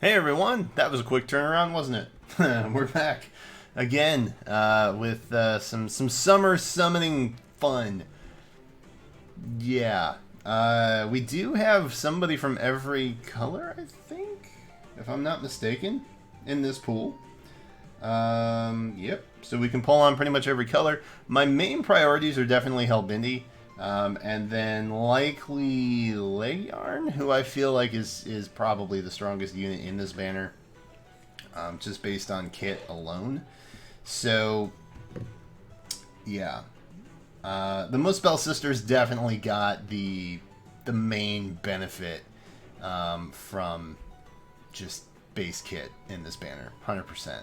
Hey everyone, that was a quick turnaround, wasn't it? We're back again with some summer summoning fun. Yeah, we do have somebody from every color, I think, if I'm not mistaken, in this pool. Yep. So we can pull on pretty much every color. My main priorities are definitely Helbindi. And then likely Laegjarn, who I feel like is probably the strongest unit in this banner, just based on kit alone. So, yeah, the Muspel sisters definitely got the main benefit from just base kit in this banner, 100%.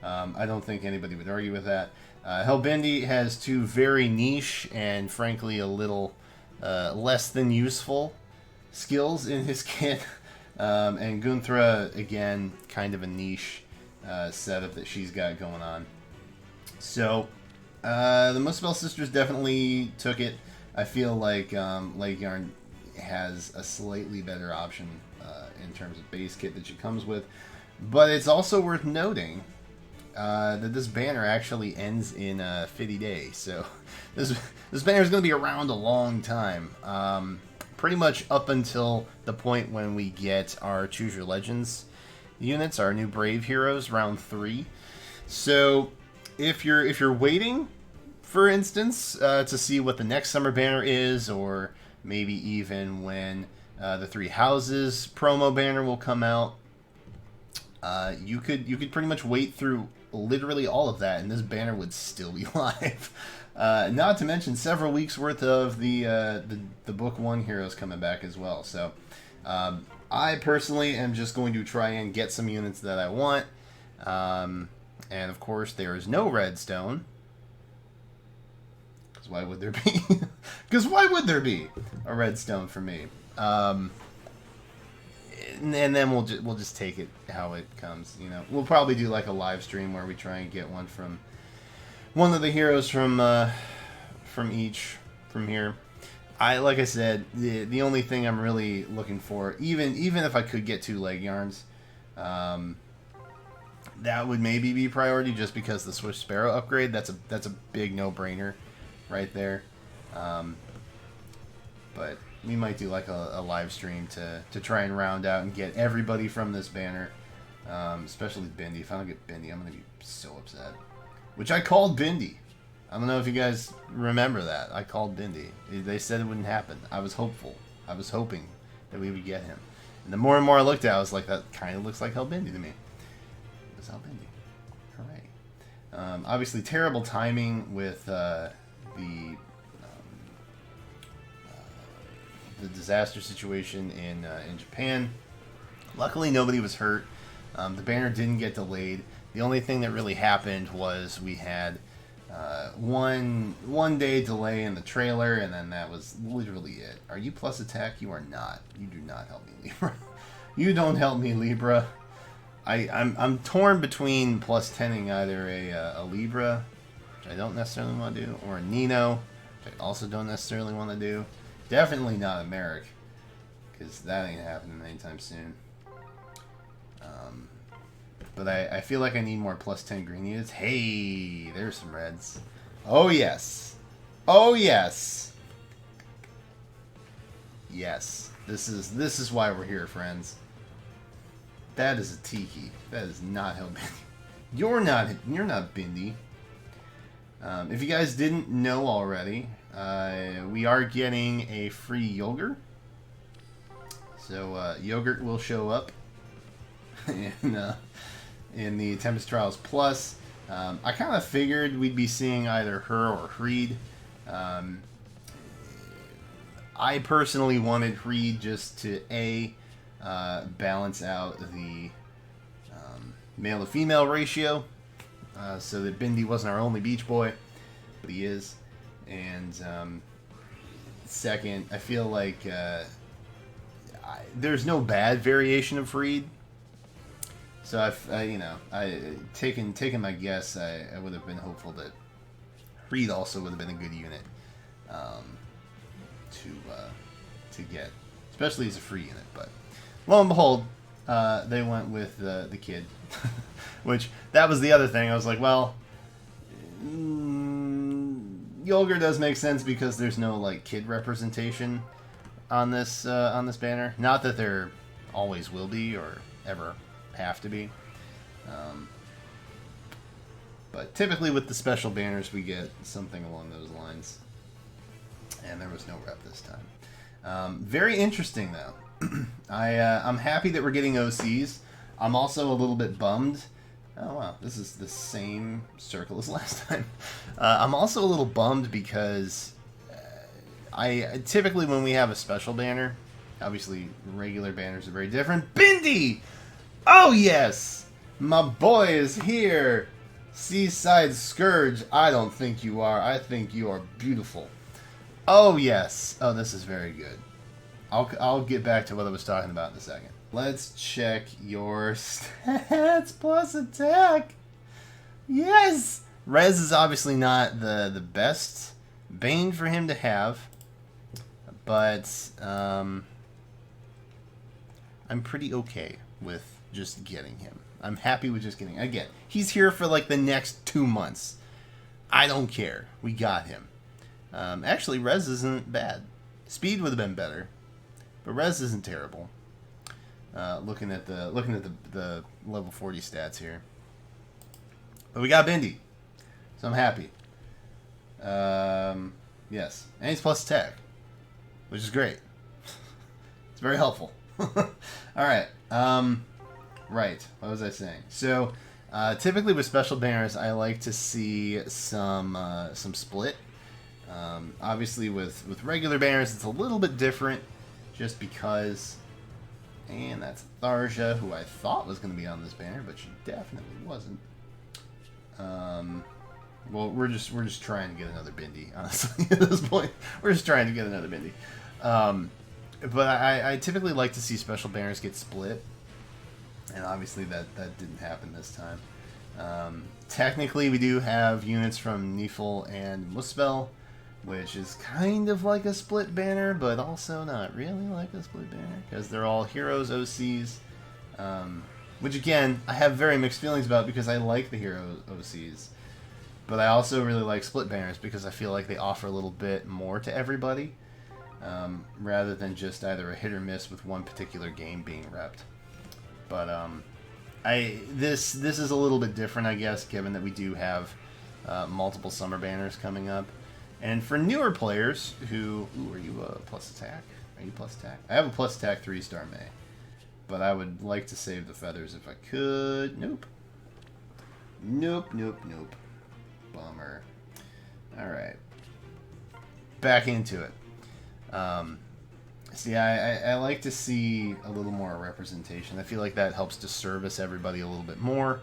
I don't think anybody would argue with that. Helbindi has two very niche and frankly a little less than useful skills in his kit. And Gunnthra, again, kind of a niche setup that she's got going on. So, the Muspel sisters definitely took it. I feel like Laegjarn has a slightly better option in terms of base kit that she comes with. But it's also worth noting that this banner actually ends in 50 days. So this banner is going to be around a long time. Pretty much up until the point when we get our Choose Your Legends units, our new Brave Heroes, round 3. So if you're waiting, for instance, to see what the next summer banner is, or maybe even when the Three Houses promo banner will come out, you could pretty much wait through literally all of that, and this banner would still be live. Not to mention several weeks worth of the Book 1 heroes coming back as well. So I personally am just going to try and get some units that I want. And of course, there is no redstone. Because why would there be? Because why would there be a redstone for me? And then we'll just take it how it comes. You know, we'll probably do like a live stream where we try and get one from one of the heroes from here. Like I said, the only thing I'm really looking for, even if I could get 2 Laegjarns, that would maybe be priority just because the Swift Sparrow upgrade. That's a big no-brainer right there. But we might do like a live stream to try and round out and get everybody from this banner, especially Bindi. If I don't get Bindi, I'm going to be so upset. Which I called Bindi. I don't know if you guys remember that. I called Bindi. They said it wouldn't happen. I was hopeful. I was hoping that we would get him. And the more and more I looked at it, I was like, that kind of looks like Helbindi to me. It was Helbindi. Hooray. Obviously, terrible timing with the disaster situation in Japan. Luckily, nobody was hurt. The banner didn't get delayed. The only thing that really happened was we had one day delay in the trailer, and then that was literally it. Are you plus attack? You are not. You do not help me, Libra. You don't help me, Libra. I'm torn between plus 10ing either a Libra, which I don't necessarily want to do, or a Nino, which I also don't necessarily want to do. Definitely not a Merrick, because that ain't happening anytime soon. But I feel like I need more plus 10 green units. Hey, there's some reds. Oh, yes. Oh, yes. Yes. This is why we're here, friends. That is a Tiki. That is not Helbindi. You're not Bindi. If you guys didn't know already, we are getting a free yogurt. So yogurt will show up in the Tempest Trials Plus. I kind of figured we'd be seeing either her or Hreed. I personally wanted Hreed just to balance out the male to female ratio, so that Bindi wasn't our only beach boy, but he is. And second, I feel like there's no bad variation of Hreed. So taking my guess, I would have been hopeful that Hreed also would have been a good unit to get, especially as a free unit. But lo and behold, They went with the kid, which that was the other thing. I was like, well, Yolger does make sense because there's no like kid representation on this banner. Not that there always will be or ever have to be. But typically with the special banners we get something along those lines. And there was no rep this time. Very interesting though. I'm happy that we're getting OCs. I'm also a little bit bummed. Oh wow, this is the same circle as last time. I'm also a little bummed because I typically when we have a special banner, obviously regular banners are very different. Bindi! Oh yes! My boy is here! Seaside Scourge, I don't think you are. I think you are beautiful. Oh yes. Oh, this is very good. I'll get back to what I was talking about in a second. Let's check your stats plus attack. Yes! Res is obviously not the best Bane for him to have, but I'm pretty okay with just getting him. I'm happy with just getting him. Again, he's here for like the next 2 months. I don't care. We got him. Actually, Res isn't bad. Speed would have been better, but Res isn't terrible. Looking at the level 40 stats here, but we got Bindi, so I'm happy. Yes, and he's plus attack, which is great. It's very helpful. All right. Right. What was I saying? So, typically with special banners, I like to see some split. Obviously, with regular banners, it's a little bit different, just because. And that's Tharja, who I thought was going to be on this banner, but she definitely wasn't. Well, we're just trying to get another Bindi, honestly. At this point, we're just trying to get another Bindi. But I typically like to see special banners get split. And obviously that didn't happen this time. Technically, we do have units from Nifl and Muspel, which is kind of like a split banner, but also not really like a split banner, because they're all Heroes OCs. Which, again, I have very mixed feelings about, because I like the Heroes OCs. But I also really like split banners, because I feel like they offer a little bit more to everybody, rather than just either a hit or miss with one particular game being repped. But this is a little bit different, I guess, given that we do have multiple summer banners coming up. And for newer players who... Ooh, are you plus attack? Are you plus attack? I have a plus attack 3-star May. But I would like to save the feathers if I could. Nope. Nope. Bummer. Alright. Back into it. See, I like to see a little more representation. I feel like that helps to service everybody a little bit more.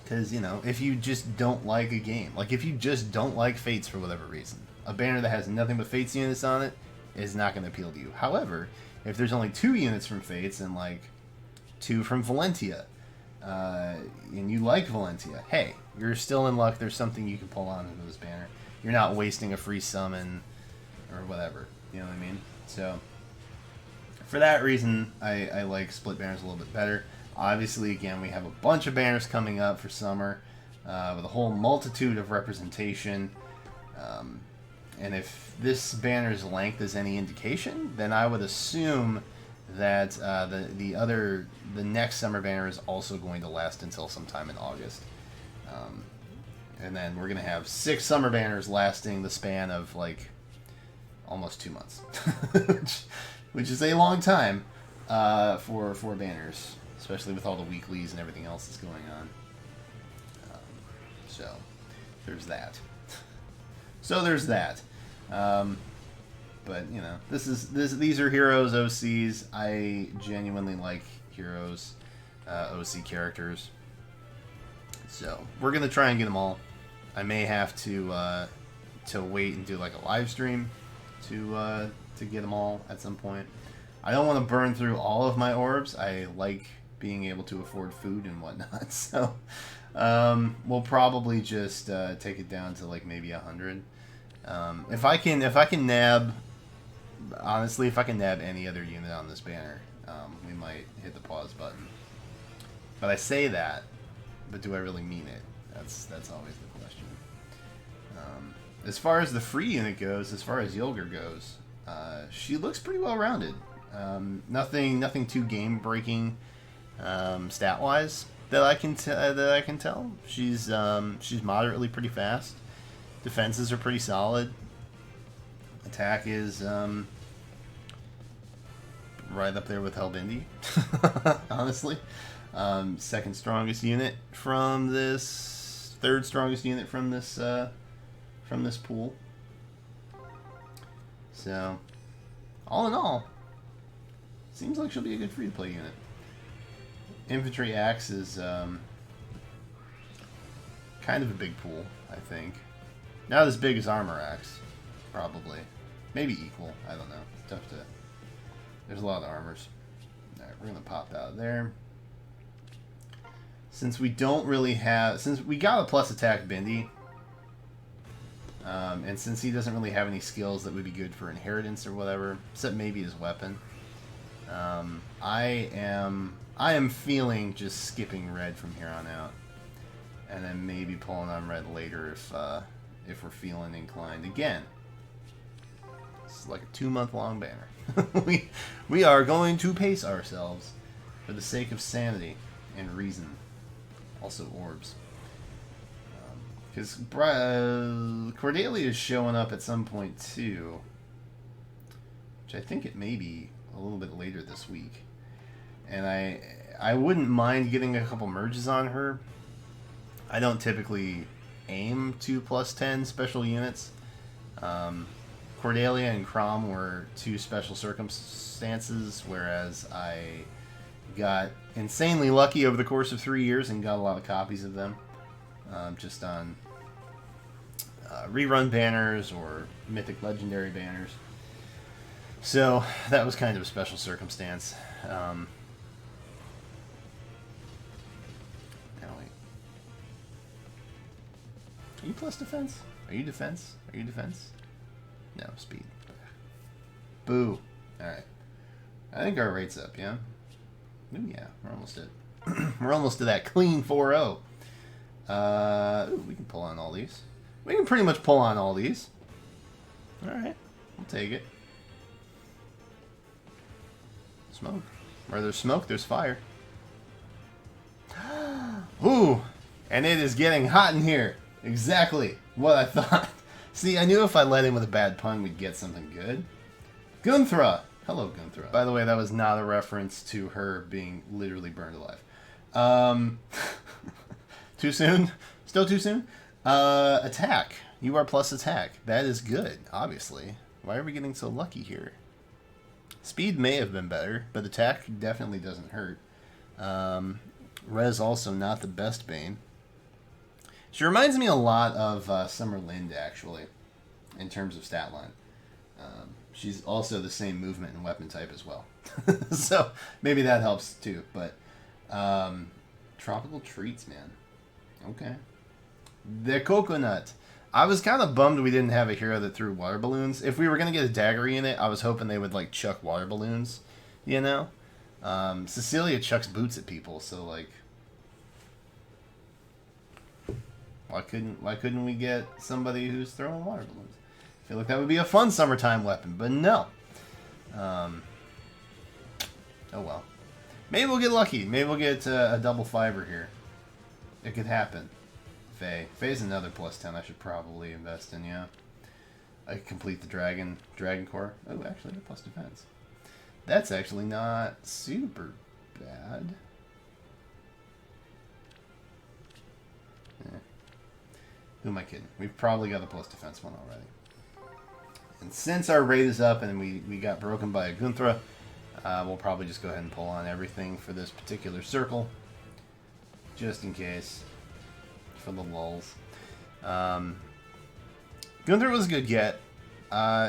Because, you know, if you just don't like a game, like if you just don't like Fates for whatever reason, a banner that has nothing but Fates units on it is not going to appeal to you. However, if there's only 2 units from Fates and like 2 from Valentia, and you like Valentia, hey, you're still in luck. There's something you can pull on into this banner. You're not wasting a free summon or whatever. You know what I mean? So, for that reason, I like split banners a little bit better. Obviously, again, we have a bunch of banners coming up for summer with a whole multitude of representation. And if this banner's length is any indication, then I would assume that the next summer banner is also going to last until sometime in August. And then we're going to have 6 summer banners lasting the span of, like, almost 2 months. which is a long time for banners, especially with all the weeklies and everything else that's going on. So, there's that. But, you know, these are Heroes OCs. I genuinely like Heroes OC characters. So, we're going to try and get them all. I may have to wait and do like a live stream to get them all at some point. I don't want to burn through all of my orbs. I like being able to afford food and whatnot. So, we'll probably just take it down to like maybe 100. If I can nab, honestly, if I can nab any other unit on this banner, we might hit the pause button. But I say that, but do I really mean it? That's always the question. As far as the free unit goes, as far as Yulger goes, she looks pretty well rounded. Nothing too game breaking stat wise that I can tell. She's moderately pretty fast. Defenses are pretty solid. Attack is right up there with Helbindi, honestly. Second strongest unit from this, third strongest unit from this pool. So, all in all, seems like she'll be a good free-to-play unit. Infantry Axe is kind of a big pool, I think. Not as big as Armor Axe, probably. Maybe equal, I don't know. It's tough to... There's a lot of armors. Alright, we're going to pop out of there. Since we don't really have... Since we got a plus attack Bindi, and since he doesn't really have any skills that would be good for inheritance or whatever, except maybe his weapon, I am feeling just skipping red from here on out, and then maybe pulling on red later if we're feeling inclined again. It's like a 2-month-long banner. we are going to pace ourselves for the sake of sanity and reason. Also orbs. Because Cordelia is showing up at some point too, which I think it may be a little bit later this week. And I wouldn't mind getting a couple merges on her. I don't typically aim 2+10 special units. Cordelia and Crom were 2 special circumstances, whereas I got insanely lucky over the course of 3 years and got a lot of copies of them. Just on rerun banners or mythic legendary banners. So that was kind of a special circumstance. Are you plus defense? Are you defense? Are you defense? No, speed. Boo. Alright. I think our rate's up, yeah? Ooh, yeah, we're almost at we're almost to that clean 4-0. Ooh, we can pull on all these. We can pretty much pull on all these. Alright, we'll take it. Smoke. Where there's smoke, there's fire. Ooh, and it is getting hot in here. Exactly what I thought. See, I knew if I let in with a bad pun, we'd get something good. Gunnthra. Hello, Gunnthra. By the way, that was not a reference to her being literally burned alive. Too soon? Still too soon? Attack. You are plus attack. That is good, obviously. Why are we getting so lucky here? Speed may have been better, but attack definitely doesn't hurt. Res also not the best Bane. She reminds me a lot of Summer Lind, actually, in terms of stat line. She's also the same movement and weapon type as well. So maybe that helps too. But tropical treats, man. Okay. The coconut. I was kind of bummed we didn't have a hero that threw water balloons. If we were going to get a dagger unit, I was hoping they would like chuck water balloons, you know? Cecilia chucks boots at people, so like why couldn't we get somebody who's throwing water balloons? I feel like that would be a fun summertime weapon, but no. Oh well. Maybe we'll get lucky. Maybe we'll get a double fiber here. It could happen. Faye. Faye's another +10 I should probably invest in, yeah. I could complete the Dragon Core. Oh, actually, the plus defense. That's actually not super bad. Yeah. Who am I kidding? We've probably got the plus defense one already. And since our rate is up and we got broken by a Gunnthra, we'll probably just go ahead and pull on everything for this particular circle. Just in case. For the lulls. Gunnthra was a good get.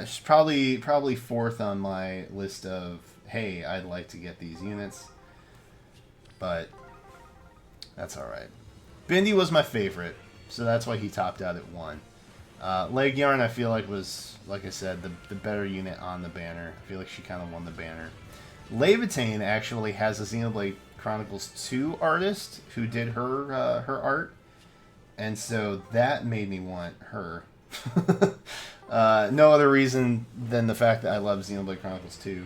She's probably fourth on my list of, hey, I'd like to get these units. But that's alright. Bindi was my favorite, so that's why he topped out at 1. Laegjarn, I feel like was, like I said, the better unit on the banner. I feel like she kind of won the banner. Laevatein actually has a Xenoblade Chronicles 2 artist who did her her art, and so that made me want her. No other reason than the fact that I love Xenoblade Chronicles 2.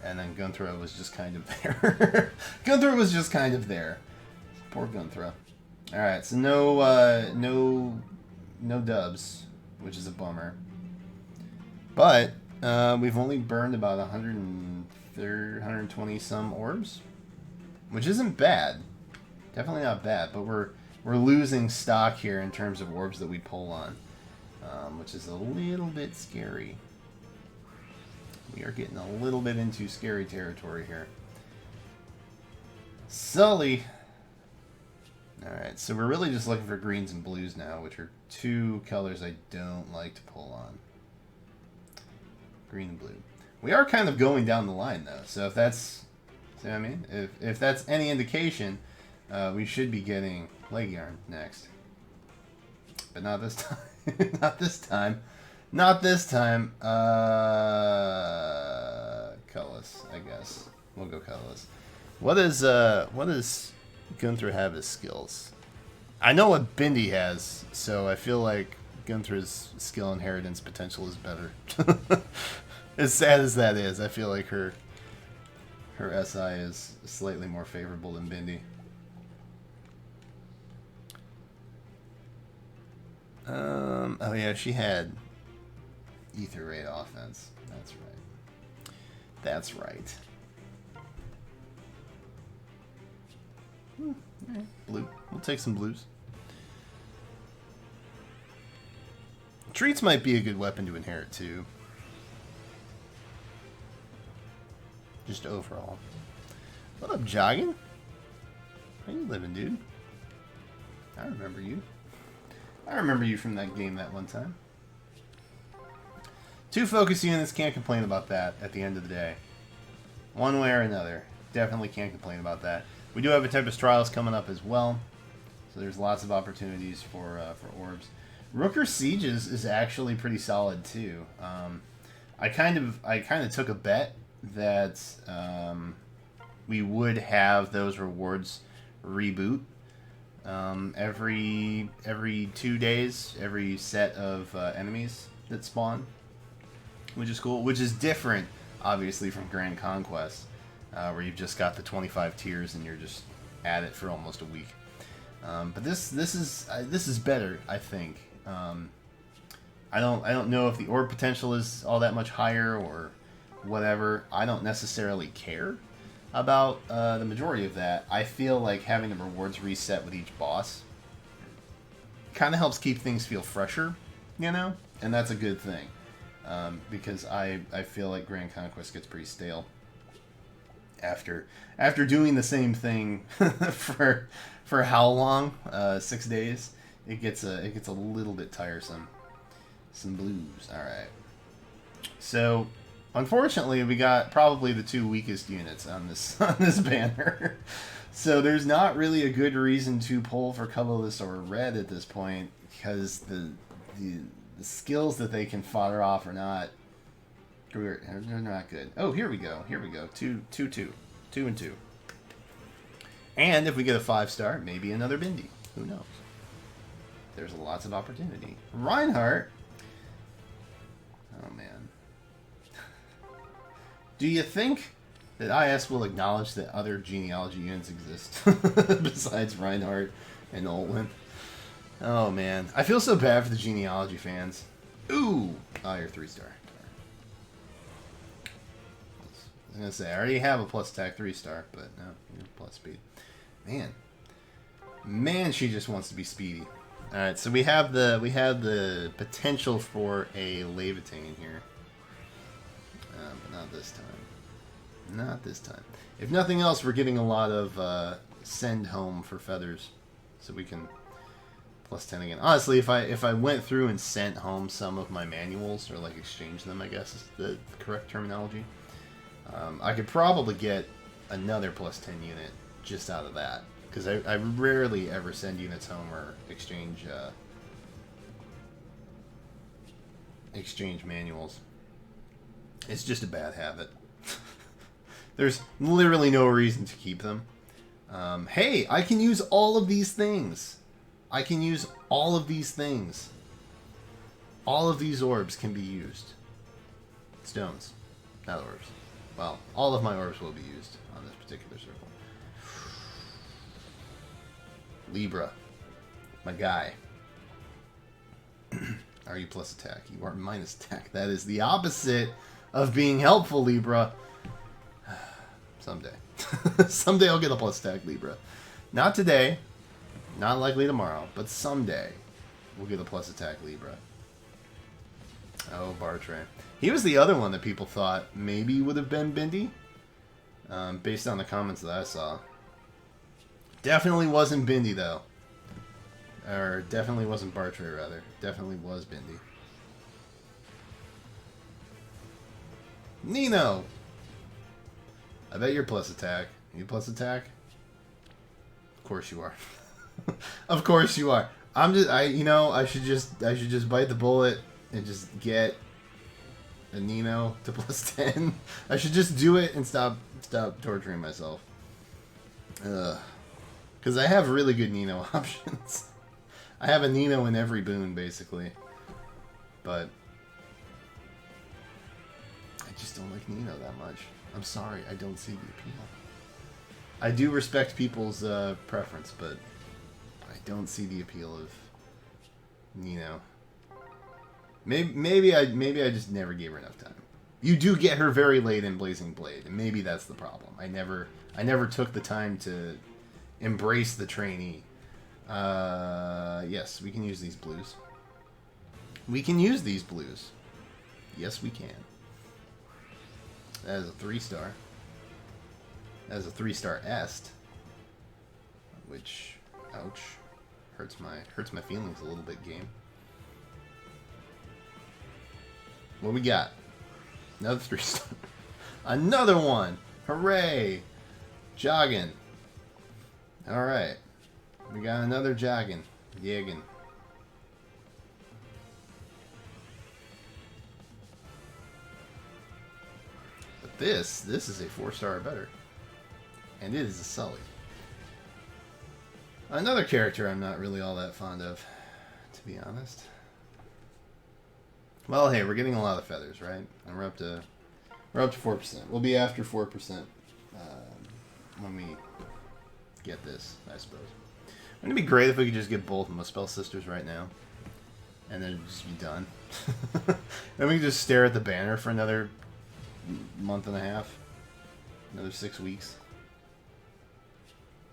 And then Gunnthra was just kind of there. Gunnthra was just kind of there. Poor Gunnthra. Alright, so no dubs, which is a bummer. But we've only burned about 120 some orbs, which isn't bad. Definitely not bad, but we're losing stock here in terms of orbs that we pull on, which is a little bit scary. We are getting a little bit into scary territory here. Sully. Alright, so we're really just looking for greens and blues now, which are two colors I don't like to pull on. Green and blue. We are kind of going down the line, though, so if that's... See what I mean? If that's any indication, we should be getting Laegjarn next. But not this time. Not this time. Not this time. Colorless, I guess. We'll go colorless. What does Gunnthra have as skills? I know what Bindi has, so I feel like Gunthra's skill inheritance potential is better. As sad as that is, I feel like her SI is slightly more favorable than Bindi. Oh yeah, she had Ether Ray offense. That's right. That's right. Blue. We'll take some blues. Treats might be a good weapon to inherit too. Just overall. What up, Jogging? How you living, dude? I remember you. I remember you from that game that one time. 2 focus units, can't complain about that at the end of the day. One way or another. Definitely can't complain about that. We do have a Tempest Trials coming up as well. So there's lots of opportunities for orbs. Rooker Sieges is actually pretty solid too. I kind of took a bet that we would have those rewards reboot every 2 days, every set of enemies that spawn, which is cool. Which is different, obviously, from Grand Conquest, where you've just got the 25 tiers and you're just at it for almost a week. But this is better, I think. I don't know if the orb potential is all that much higher or whatever. I don't necessarily care about the majority of that. I feel like having the rewards reset with each boss kind of helps keep things feel fresher, you know? And that's a good thing. Because I feel like Grand Conquest gets pretty stale after doing the same thing for how long? 6 days. It gets a little bit tiresome. Some blues. All right. So, unfortunately, we got probably the 2 weakest units on this banner. So there's not really a good reason to pull for colorless or red at this point, because the skills that they can fodder off are not. They're not good. Oh, here we go. Here we go. 2 and 2. And if we get a 5-star, maybe another Bindi. Who knows? There's lots of opportunity. Reinhardt. Oh, man. Do you think that IS will acknowledge that other genealogy units exist besides Reinhardt and Olwen? Oh, man. I feel so bad for the genealogy fans. Ooh! Oh, you're 3-star. I was going to say, I already have a plus attack 3-star, but no, you're plus speed. Man, she just wants to be speedy. Alright, so we have the potential for a Laevatein here. But not this time. Not this time. If nothing else, we're getting a lot of send home for feathers. So we can plus 10 again. Honestly, if I went through and sent home some of my manuals, or like exchanged them, I guess is the correct terminology, I could probably get another plus 10 unit just out of that. Because I rarely ever send units home or exchange manuals. It's just a bad habit. There's literally no reason to keep them. Hey, I can use all of these things. I can use all of these things. All of these orbs can be used. Stones, not orbs. Well, all of my orbs will be used on this particular circle. Libra, my guy. Are you plus attack? You are minus attack. That is the opposite of being helpful, Libra. Someday. Someday I'll get a plus attack, Libra. Not today. Not likely tomorrow. But someday we'll get a plus attack, Libra. Oh, Bartray. He was the other one that people thought maybe would have been Bindi. Based on the comments that I saw. Definitely wasn't Bindi, though. Or definitely wasn't Bartray, rather. Definitely was Bindi. Nino! I bet you're plus attack. Are you plus attack? Of course you are. Of course you are. I should just bite the bullet and just get a Nino to plus 10. I should just do it and stop torturing myself. Because I have really good Nino options. I have a Nino in every boon, basically. But I just don't like Nino that much. I'm sorry, I don't see the appeal. I do respect people's preference, but I don't see the appeal of Nino. Maybe I just never gave her enough time. You do get her very late in Blazing Blade, and maybe that's the problem. I never took the time to embrace the trainee. Yes, we can use these blues. We can use these blues. Yes, we can. That is a 3-star. That is a 3-star est. Which, ouch, hurts my feelings a little bit, game. What we got? Another 3-star. Another one! Hooray! Jogging. Alright. We got another jogging. Yagging. But this is a 4-star or better. And it is a Sully. Another character I'm not really all that fond of, to be honest. Well, hey, we're getting a lot of feathers, right? And we're up to 4%. We'll be after 4% when we get this, I suppose. Wouldn't it be great if we could just get both Muspel Sisters right now? And then it'd just be done. Then we can just stare at the banner for another month and a half. Another 6 weeks.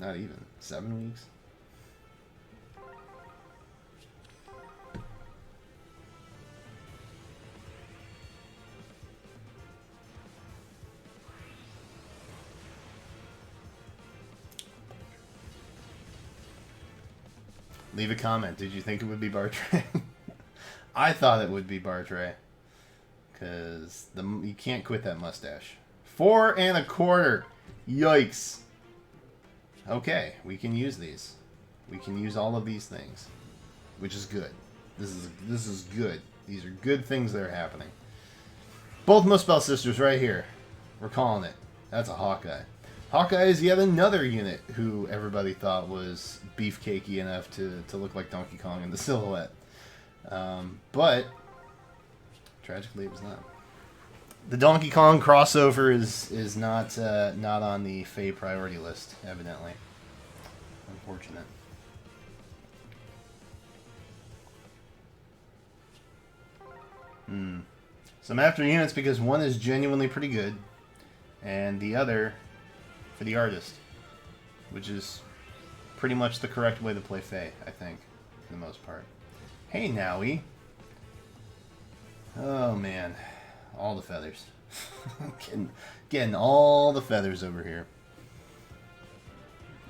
Not even. 7 weeks. Leave a comment. Did you think it would be Bartray? I thought it would be Bartray. Because you can't quit that mustache. 4 1/4. Yikes. Okay, we can use these. We can use all of these things. Which is good. This is good. These are good things that are happening. Both Muspel Sisters right here. We're calling it. That's a Hawkeye. Hawkeye is yet another unit who everybody thought was beefcakey enough to look like Donkey Kong in the silhouette. But, tragically, it was not. The Donkey Kong crossover is not on the FEH priority list, evidently. Unfortunate. So I'm after units because one is genuinely pretty good, and the other for the artist, which is pretty much the correct way to play FEH, I think, for the most part. Hey, Nowie. Oh, man. All the feathers. getting all the feathers over here.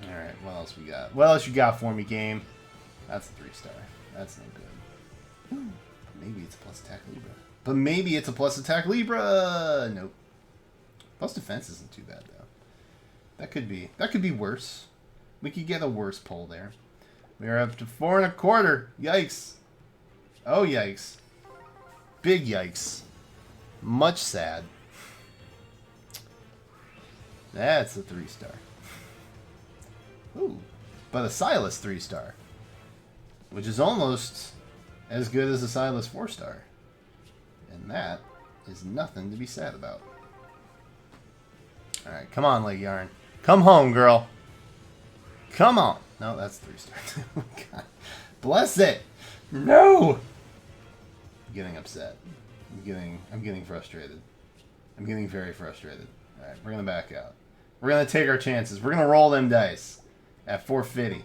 Alright, what else we got? What else you got for me, game? That's a 3-star. That's no good. Ooh, maybe it's a plus attack Libra. But maybe it's a plus attack Libra! Nope. Plus defense isn't too bad, though. That could be worse. We could get a worse pull there. We are up to 4 1/4. Yikes. Oh, yikes. Big yikes. Much sad. That's a 3-star. Ooh. But a Silas 3-star. Which is almost as good as a Silas 4-star. And that is nothing to be sad about. Alright, come on, Laegjarn. Come home, girl. Come on. No, that's 3-star. God. Bless it. No. I'm getting upset. I'm getting frustrated. I'm getting very frustrated. Alright, we're gonna back out. We're gonna take our chances. We're gonna roll them dice at 450.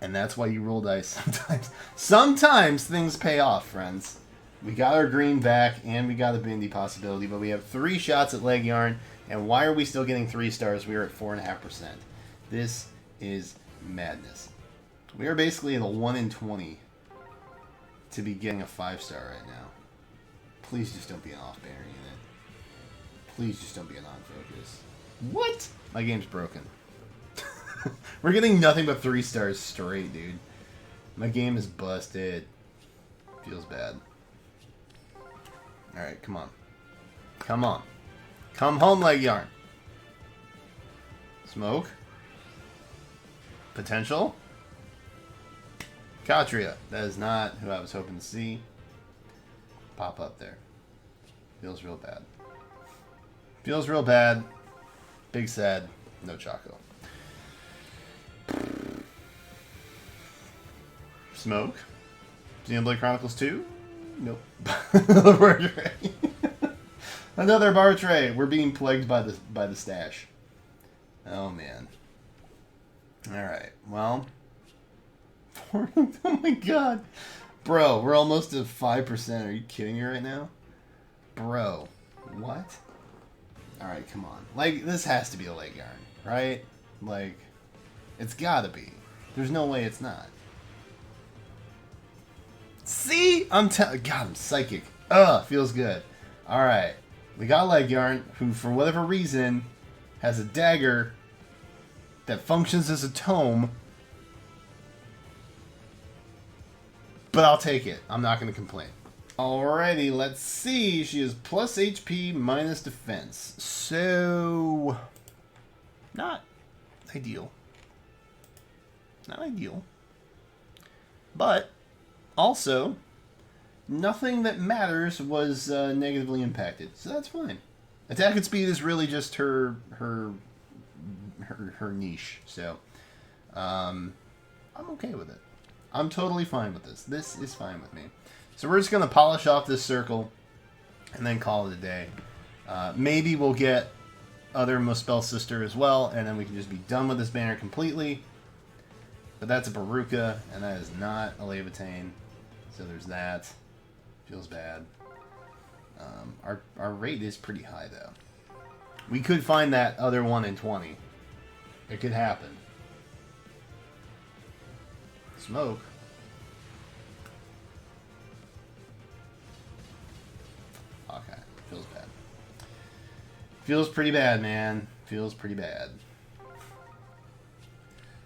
And that's why you roll dice sometimes. Sometimes things pay off, friends. We got our green back, and we got a Bindi possibility, but we have 3 shots at Laegjarn, and why are we still getting 3 stars? We are at 4.5%. This is madness. We are basically at a 1 in 20 to be getting a 5-star right now. Please just don't be an off-banner unit. Please just don't be an on-focus. What? My game's broken. We're getting nothing but 3 stars straight, dude. My game is busted. Feels bad. Alright, come on. Come on. Come home, Laegjarn. Smoke. Potential. Katria. That is not who I was hoping to see. Pop up there. Feels real bad. Feels real bad. Big sad. No Choco. Smoke. Xenoblade Chronicles 2? Nope. Another bar tray. Another bar tray. We're being plagued by the stash. Oh man. Alright, well. Oh my god. Bro, we're almost at 5%. Are you kidding me right now? Bro. What? Alright, come on. Like, this has to be a Laegjarn, right? Like, it's gotta be. There's no way it's not. See? God, I'm psychic. Ugh, feels good. Alright. We got Laegjarn, who, for whatever reason, has a dagger that functions as a tome. But I'll take it. I'm not going to complain. Alrighty, let's see. She is plus HP, minus defense. So, not ideal. Not ideal. But, also, nothing that matters was negatively impacted. So that's fine. Attack and speed is really just her niche. So, I'm okay with it. I'm totally fine with this. This is fine with me. So we're just going to polish off this circle and then call it a day. Maybe we'll get other Muspel Sister as well, and then we can just be done with this banner completely. But that's a Baruka, and that is not a Laevatein. So there's that. Feels bad. Our rate is pretty high, though. We could find that other 1 in 20. It could happen. Smoke. Okay, feels bad. Feels pretty bad, man. Feels pretty bad.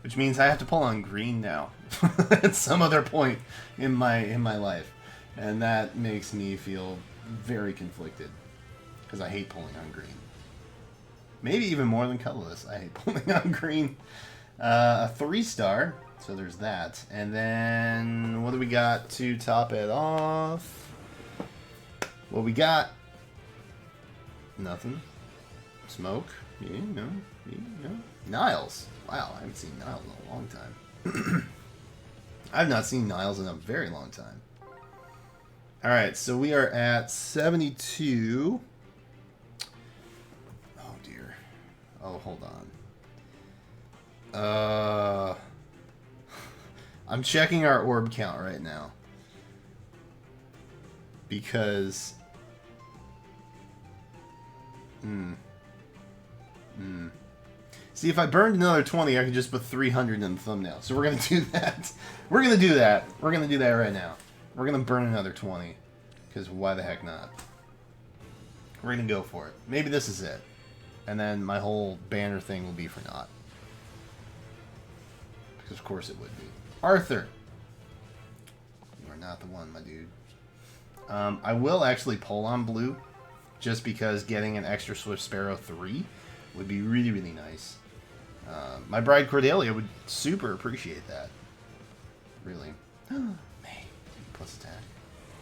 Which means I have to pull on green now at some other point in my life, and that makes me feel very conflicted because I hate pulling on green. Maybe even more than colorless. I hate pulling on green. A 3-star. So there's that. And then, what do we got to top it off? Well, we got nothing. Smoke. Yeah, no. Yeah, no. Niles. Wow, I haven't seen Niles in a long time. I've not seen Niles in a very long time. Alright, so we are at 72. Oh, dear. Oh, hold on. I'm checking our orb count right now. Because... See, if I burned another 20, I could just put 300 in the thumbnail. So we're going to do that. We're going to do that. We're going to do that right now. We're going to burn another 20. Because why the heck not? We're going to go for it. Maybe this is it. And then my whole banner thing will be for naught. Because of course it would be. Arthur! You are not the one, my dude. I will actually pull on blue. just because getting an extra Swift Sparrow 3 would be really, really nice. My bride Cordelia would super appreciate that. Really. May, plus attack.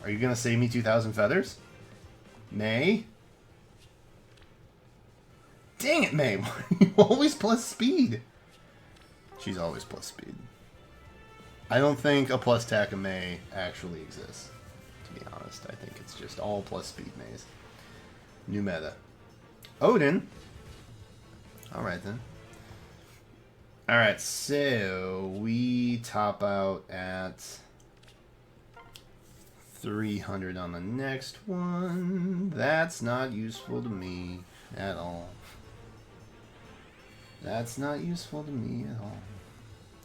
Are you going to save me 2,000 feathers? May? Dang it, May. Why are you always plus speed? She's always plus speed. I don't think a plus attack of May actually exists, to be honest. I think it's just all plus speed Mays. New meta. Odin. Alright then. Alright, so we top out at 300 on the next one. That's not useful to me at all. That's not useful to me at all.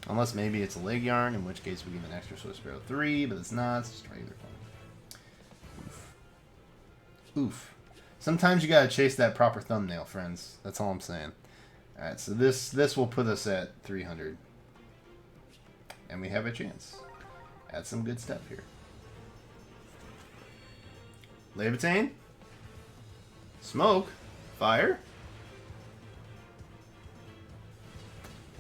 Unless maybe it's a Laegjarn, in which case we give an extra Swift Sparrow 3, but it's not. It's just regular fun. Oof. Oof. Sometimes you gotta chase that proper thumbnail, friends. That's all I'm saying. Alright, so this will put us at 300. And we have a chance at some good stuff here. Laevatein? Smoke? Fire?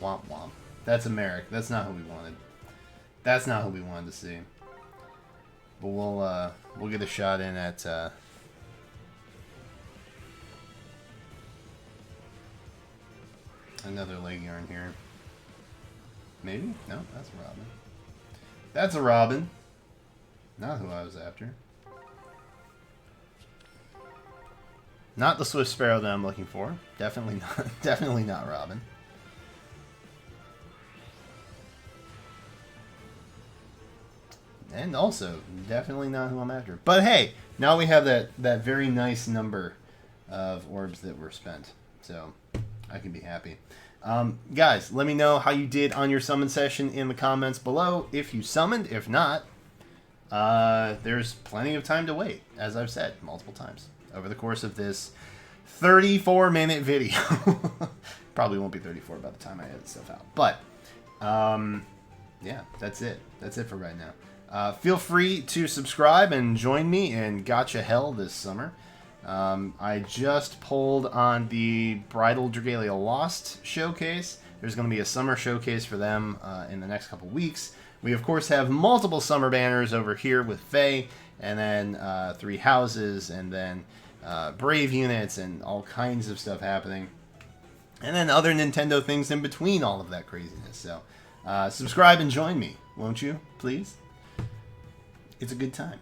Womp womp. That's a Merrick. That's not who we wanted. That's not who we wanted to see. But we'll get a shot in at another Laegjarn here. Maybe? No, that's a Robin. That's a Robin. Not who I was after. Not the Swift Sparrow that I'm looking for. Definitely not. Definitely not Robin. And also, definitely not who I'm after. But hey, now we have that very nice number of orbs that were spent. So, I can be happy. Guys, let me know how you did on your summon session in the comments below. If you summoned, if not, there's plenty of time to wait, as I've said multiple times over the course of this 34-minute video. Probably won't be 34 by the time I edit stuff out. But, yeah, that's it. That's it for right now. Feel free to subscribe and join me in Gotcha Hell this summer. I just pulled on the Bridal Dragalia Lost showcase. There's going to be a summer showcase for them in the next couple weeks. We, of course, have multiple summer banners over here with Faye, and then 3 houses, and then Brave units, and all kinds of stuff happening. And then other Nintendo things in between all of that craziness. So, subscribe and join me, won't you, please? It's a good time.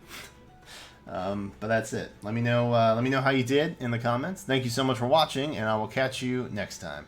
But that's it. Let me know how you did in the comments. Thank you so much for watching, and I will catch you next time.